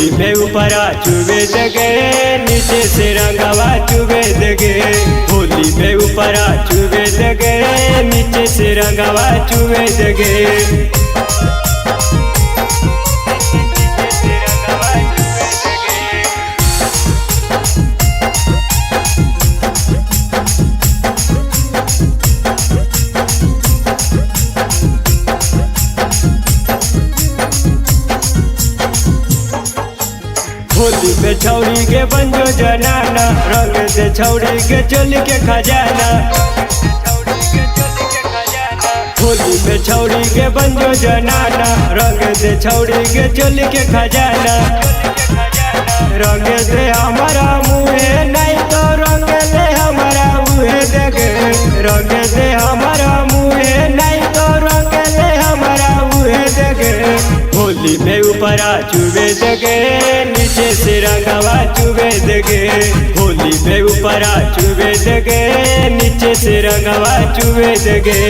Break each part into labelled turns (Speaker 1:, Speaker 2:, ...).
Speaker 1: होली में ऊपरा चुबे दगे नीचे से रंगवा चुबे दगे। होली में ऊपरा चुबे दगे नीचे से रंगवा चुबे दगे। होली में छौरी के बंजो जनाना रंग दे छौरी के चोली के खजाना। होली में छौरी के बंजो जनाना रंग दे छौरी के चोली के खजाना। रंग दे हमारा मुँहे नहीं तो रंग दे हमारा मुँहे देगे। रंग दे हमारा मुँहे नहीं तो रंग दे हमारा मुँहे देगे। होली में ऊपरा चुबे दगे नीचे से रंगवा चुबे दगे। होली में ऊपरा चुबे दगे नीचे से रंगवा चुबे दगे।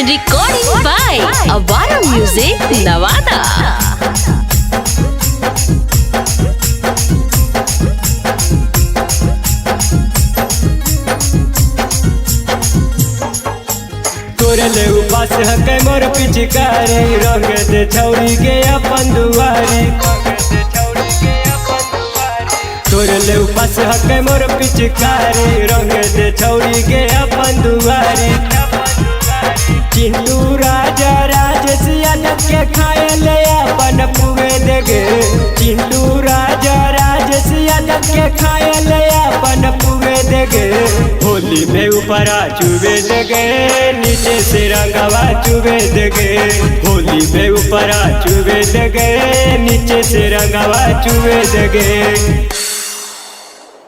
Speaker 2: Recording by Avara Music, Navada.
Speaker 1: तोरले उपास हके मोर पिचकारी रंग दे छौरी के अपन दुआरी। तोरले उपास हके मोर पिचकारी रंग दे छौरी के अपन दुआरी। चिंटू राजा राजेश यादव के खाए ले अपन पुए देगे। चिंटू राजा राजेश यादव के खाए ले अपन पुए देगे। होली में ऊपरा चुबे दगे नीचे से रंगवा चुबे दगे। होली में ऊपरा चुबे दगे नीचे से रंगवा चुबे दगे।